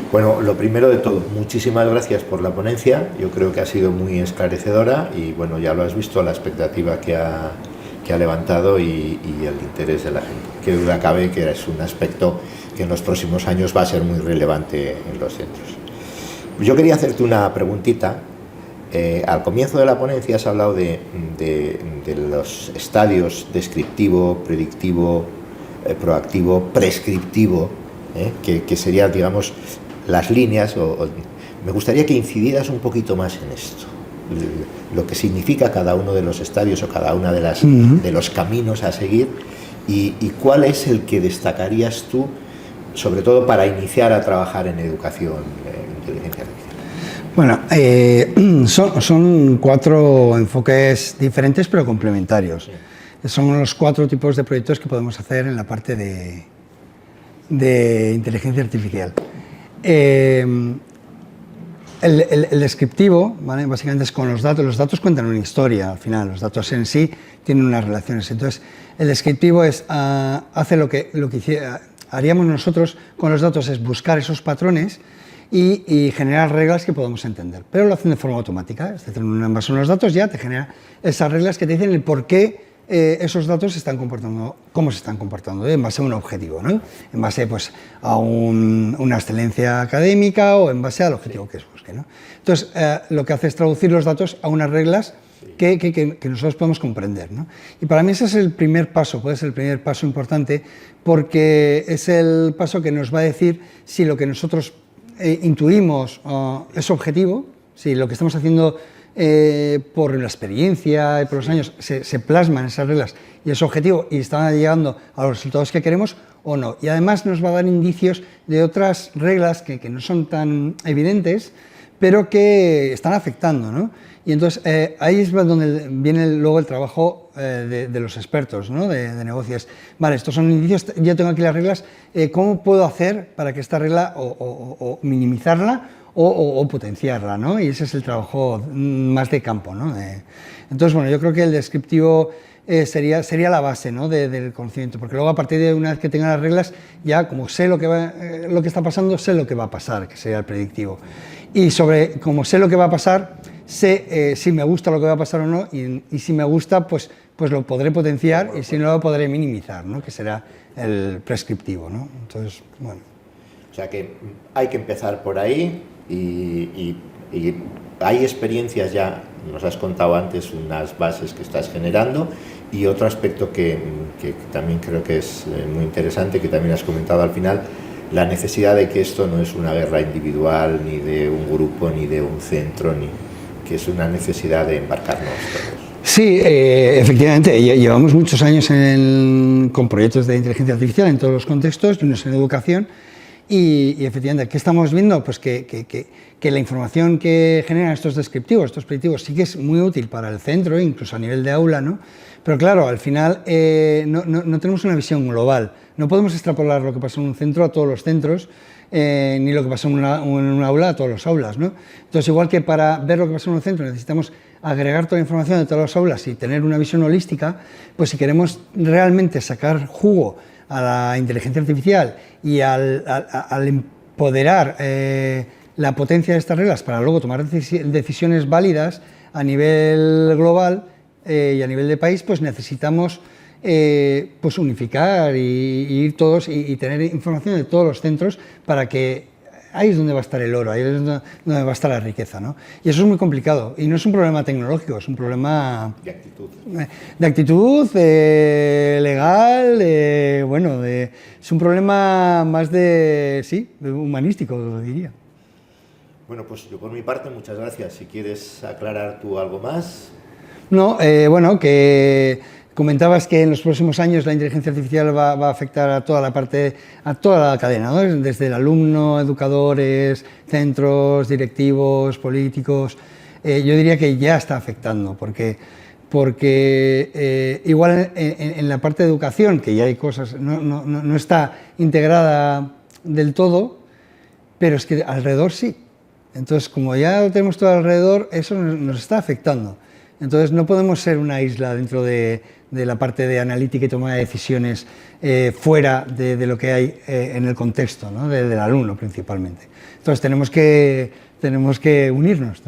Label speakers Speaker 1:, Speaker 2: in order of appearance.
Speaker 1: Bueno, lo primero de todo, muchísimas gracias por la ponencia. Yo creo que ha sido muy esclarecedora y bueno, ya lo has visto, la expectativa que ha levantado y el interés de la gente. Qué duda cabe que es un aspecto que en los próximos años va a ser muy relevante en los centros. Yo quería hacerte una preguntita. Al comienzo de la ponencia has hablado de los estadios descriptivo, predictivo, proactivo, prescriptivo, que serían, digamos, las líneas. Me gustaría que incidieras un poquito más en esto, lo que significa cada uno de los estadios o cada una de los caminos a seguir y cuál es el que destacarías tú, sobre todo para iniciar a trabajar en educación en inteligencia artificial.
Speaker 2: Bueno, son 4 enfoques diferentes pero complementarios. Sí. Son los 4 tipos de proyectos que podemos hacer en la parte de inteligencia artificial. El descriptivo, ¿vale? Básicamente es con los datos. Los datos cuentan una historia al final, los datos en sí tienen unas relaciones. Entonces, el descriptivo hace lo que haríamos nosotros con los datos, es buscar esos patrones y generar reglas que podamos entender, pero lo hacen de forma automática. Es decir, en base a los datos ya te genera esas reglas que te dicen el por qué esos datos se están comportando, cómo se están comportando, en base a un objetivo, ¿no? En base pues, a una excelencia académica o en base al objetivo que se busque, ¿no? Entonces, lo que hace es traducir los datos a unas reglas que nosotros podemos comprender, ¿no? Y para mí ese es el primer paso, puede ser el primer paso importante, porque es el paso que nos va a decir si lo que nosotros intuimos es objetivo, si lo que estamos haciendo por la experiencia y por los años se plasman esas reglas y es objetivo y están llegando a los resultados que queremos o no. Y además nos va a dar indicios de otras reglas que no son tan evidentes, pero que están afectando, ¿no? Y entonces ahí es donde viene luego el trabajo de los expertos, ¿no? de negocios. Vale, estos son indicios, yo tengo aquí las reglas, ¿cómo puedo hacer para que esta regla o minimizarla o potenciarla, ¿no? Y ese es el trabajo más de campo, ¿no? Entonces, bueno, yo creo que el descriptivo sería la base, ¿no? del conocimiento, porque luego a partir de una vez que tenga las reglas, ya como sé lo que está pasando, sé lo que va a pasar, que sería el predictivo. Y como sé lo que va a pasar, sé si me gusta lo que va a pasar o no, y si me gusta, pues lo podré potenciar, y si no, lo podré minimizar, ¿no? Que será el prescriptivo, ¿no? Entonces, bueno.
Speaker 1: O sea que hay que empezar por ahí y hay experiencias ya, nos has contado antes unas bases que estás generando, y otro aspecto que también creo que es muy interesante, que también has comentado al final, la necesidad de que esto no es una guerra individual, ni de un grupo, ni de un centro, que es una necesidad de embarcarnos todos.
Speaker 2: Sí, efectivamente, llevamos muchos años con proyectos de inteligencia artificial en todos los contextos, y unos en educación, y efectivamente, ¿qué estamos viendo? Pues que la información que generan estos descriptivos, estos predictivos, sí que es muy útil para el centro, incluso a nivel de aula, ¿no? Pero claro, al final no tenemos una visión global. No podemos extrapolar lo que pasa en un centro a todos los centros, ni lo que pasa en un aula a todas las aulas, ¿no? Entonces, igual que para ver lo que pasa en un centro necesitamos agregar toda la información de todas las aulas y tener una visión holística, pues si queremos realmente sacar jugo a la inteligencia artificial y al empoderar la potencia de estas reglas para luego tomar decisiones válidas a nivel global y a nivel de país, pues necesitamos pues unificar y ir todos y tener información de todos los centros para que ahí es donde va a estar el oro, ahí es donde va a estar la riqueza, ¿no? Y eso es muy complicado, y no es un problema tecnológico, es un problema de actitud, legal, es un problema más de humanístico, lo diría.
Speaker 1: Bueno, pues yo por mi parte, muchas gracias. Si quieres aclarar tú algo más.
Speaker 2: No, que comentabas que en los próximos años la inteligencia artificial va a afectar a toda la cadena, ¿no? Desde el alumno, educadores, centros, directivos, políticos. Yo diría que ya está afectando, porque igual en la parte de educación, que ya hay cosas, no está integrada del todo, pero es que alrededor sí. Entonces, como ya lo tenemos todo alrededor, eso nos está afectando. Entonces no podemos ser una isla dentro de la parte de analítica y toma de decisiones fuera de lo que hay en el contexto, ¿no? Del alumno principalmente. Entonces tenemos que unirnos.